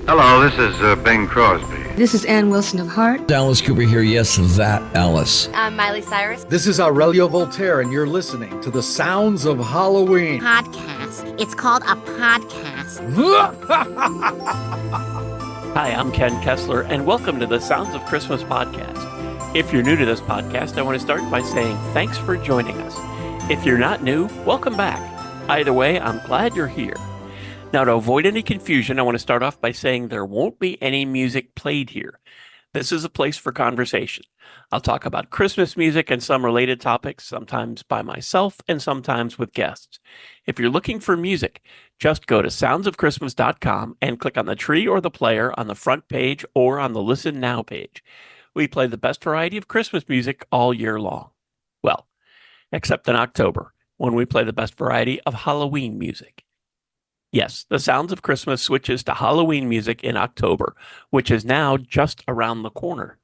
Hello, this is Bing Crosby. This is Ann Wilson of Heart. Alice Cooper here. Yes, that Alice. I'm Miley Cyrus. This is Aurelio Voltaire, and you're listening to the Sounds of Halloween. Podcast. It's called a podcast. Hi, I'm Ken Kessler, and welcome to the Sounds of Christmas podcast. If you're new to this podcast, I want to start by saying thanks for joining us. If you're not new, welcome back. Either way, I'm glad you're here. Now, to avoid any confusion, I want to start off by saying there won't be any music played here. This is a place for conversation. I'll talk about Christmas music and some related topics, sometimes by myself and sometimes with guests. If you're looking for music, just go to soundsofchristmas.com and click on the tree or the player on the front page or on the Listen Now page. We play the best variety of Christmas music all year long. Well, except in October, when we play the best variety of Halloween music. Yes, the Sounds of Christmas switches to Halloween music in October, which is now just around the corner.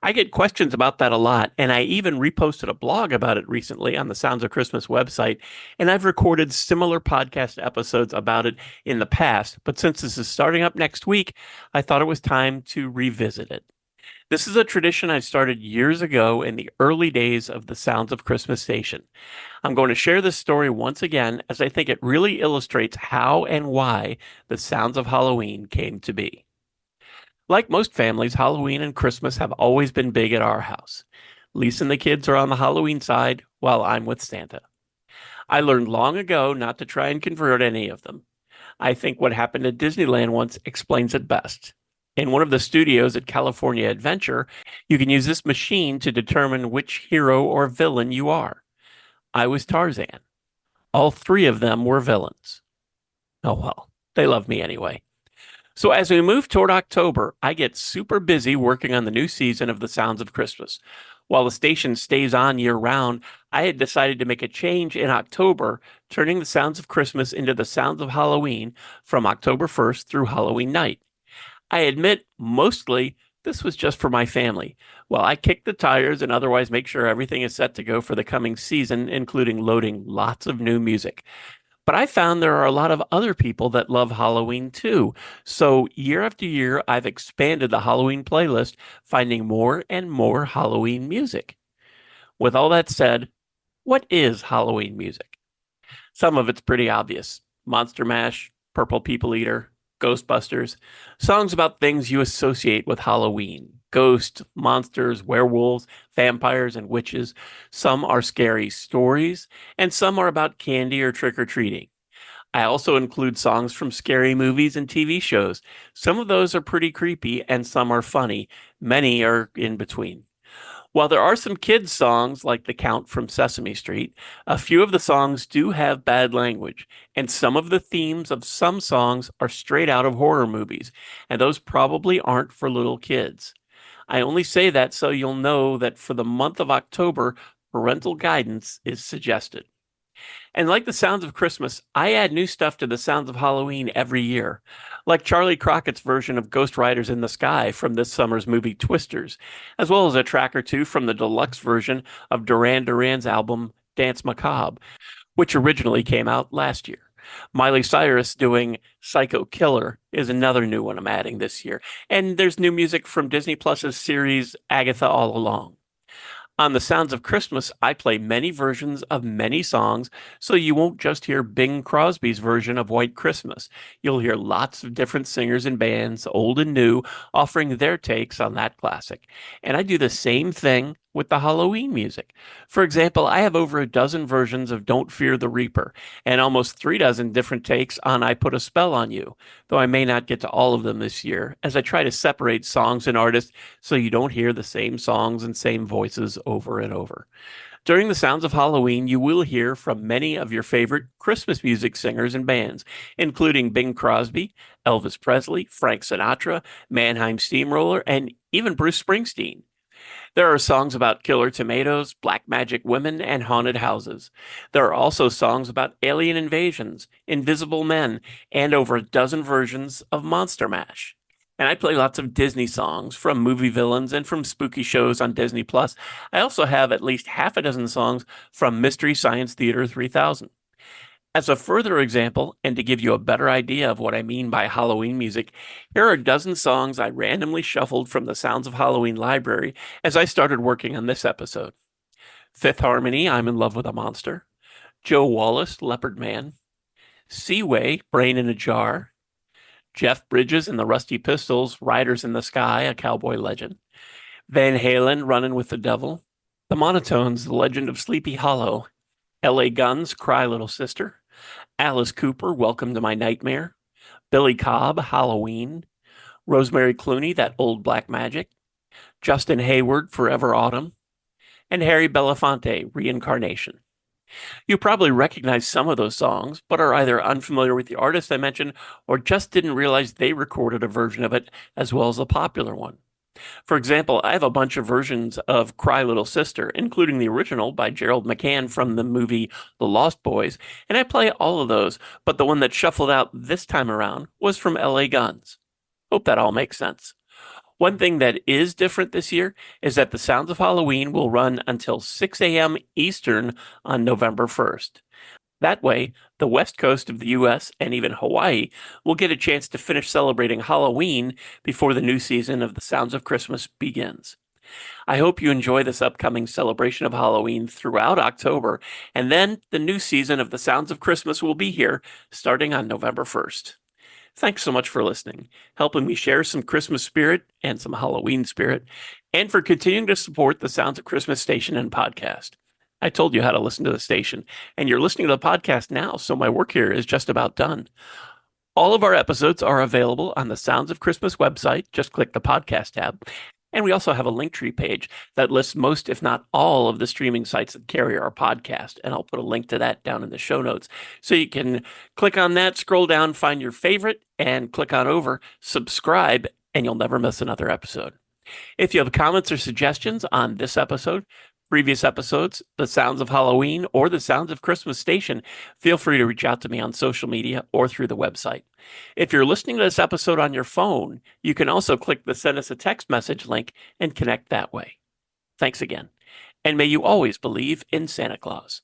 I get questions about that a lot, and I even reposted a blog about it recently on the Sounds of Christmas website, and I've recorded similar podcast episodes about it in the past, but since this is starting up next week, I thought it was time to revisit it. This is a tradition I started years ago in the early days of the Sounds of Christmas station. I'm going to share this story once again as I think it really illustrates how and why the Sounds of Halloween came to be. Like most families, Halloween and Christmas have always been big at our house. Lisa and the kids are on the Halloween side while I'm with Santa. I learned long ago not to try and convert any of them. I think what happened at Disneyland once explains it best. In one of the studios at California Adventure, you can use this machine to determine which hero or villain you are. I was Tarzan. All three of them were villains. Oh well, they love me anyway. So as we move toward October, I get super busy working on the new season of The Sounds of Christmas. While the station stays on year-round, I had decided to make a change in October, turning The Sounds of Christmas into The Sounds of Halloween from October 1st through Halloween night. I admit, mostly, this was just for my family. While I kick the tires and otherwise make sure everything is set to go for the coming season, including loading lots of new music. But I found there are a lot of other people that love Halloween too. So year after year, I've expanded the Halloween playlist, finding more and more Halloween music. With all that said, what is Halloween music? Some of it's pretty obvious. Monster Mash, Purple People Eater, Ghostbusters, songs about things you associate with Halloween. Ghosts, monsters, werewolves, vampires, and witches. Some are scary stories, and some are about candy or trick-or-treating. I also include songs from scary movies and TV shows. Some of those are pretty creepy, and some are funny. Many are in between. While there are some kids' songs like The Count from Sesame Street, a few of the songs do have bad language, and some of the themes of some songs are straight out of horror movies, and those probably aren't for little kids. I only say that so you'll know that for the month of October, parental guidance is suggested. And like the Sounds of Christmas, I add new stuff to the Sounds of Halloween every year, like Charlie Crockett's version of Ghost Riders in the Sky from this summer's movie Twisters, as well as a track or two from the deluxe version of Duran Duran's album Dance Macabre, which originally came out last year. Miley Cyrus doing Psycho Killer is another new one I'm adding this year, and there's new music from Disney Plus's series Agatha All Along. On the Sounds of Christmas, I play many versions of many songs, so you won't just hear Bing Crosby's version of White Christmas. You'll hear lots of different singers and bands, old and new, offering their takes on that classic. And I do the same thing with the Halloween music. For example, I have over a dozen versions of Don't Fear the Reaper, and almost 36 different takes on I Put a Spell on You, though I may not get to all of them this year, as I try to separate songs and artists so you don't hear the same songs and same voices over and over. During the Sounds of Halloween, you will hear from many of your favorite Christmas music singers and bands, including Bing Crosby, Elvis Presley, Frank Sinatra, Mannheim Steamroller, and even Bruce Springsteen. There are songs about killer tomatoes, black magic women, and haunted houses. There are also songs about alien invasions, invisible men, and over a dozen versions of Monster Mash. And I play lots of Disney songs from movie villains and from spooky shows on Disney+. I also have at least half a dozen songs from Mystery Science Theater 3000. As a further example, and to give you a better idea of what I mean by Halloween music, here are a dozen songs I randomly shuffled from the Sounds of Halloween library as I started working on this episode. Fifth Harmony, I'm in Love with a Monster. Joe Wallace, Leopard Man. Seaway, Brain in a Jar. Jeff Bridges and the Rusty Pistols, Riders in the Sky, a cowboy legend. Van Halen, Runnin' with the Devil. The Monotones, The Legend of Sleepy Hollow. L.A. Guns, Cry Little Sister. Alice Cooper, Welcome to My Nightmare. Billy Cobb, Halloween. Rosemary Clooney, That Old Black Magic. Justin Hayward, Forever Autumn. And Harry Belafonte, Reincarnation. You probably recognize some of those songs, but are either unfamiliar with the artist I mentioned or just didn't realize they recorded a version of it as well as a popular one. For example, I have a bunch of versions of Cry Little Sister, including the original by Gerald McCann from the movie The Lost Boys, and I play all of those, but the one that shuffled out this time around was from L.A. Guns. Hope that all makes sense. One thing that is different this year is that the Sounds of Halloween will run until 6 a.m. Eastern on November 1st. That way, the west coast of the U.S. and even Hawaii will get a chance to finish celebrating Halloween before the new season of the Sounds of Christmas begins. I hope you enjoy this upcoming celebration of Halloween throughout October, and then the new season of the Sounds of Christmas will be here starting on November 1st. Thanks so much for listening, helping me share some Christmas spirit and some Halloween spirit, and for continuing to support the Sounds of Christmas station and podcast. I told you how to listen to the station, and you're listening to the podcast now, so my work here is just about done. All of our episodes are available on the Sounds of Christmas website. Just click the podcast tab. And we also have a Linktree page that lists most, if not all, of the streaming sites that carry our podcast. And I'll put a link to that down in the show notes. So you can click on that, scroll down, find your favorite, and click on over, subscribe, and you'll never miss another episode. If you have comments or suggestions on this episode, previous episodes, the Sounds of Halloween, or the Sounds of Christmas station, feel free to reach out to me on social media or through the website. If you're listening to this episode on your phone, you can also click the Send Us a Text message link and connect that way. Thanks again. And may you always believe in Santa Claus.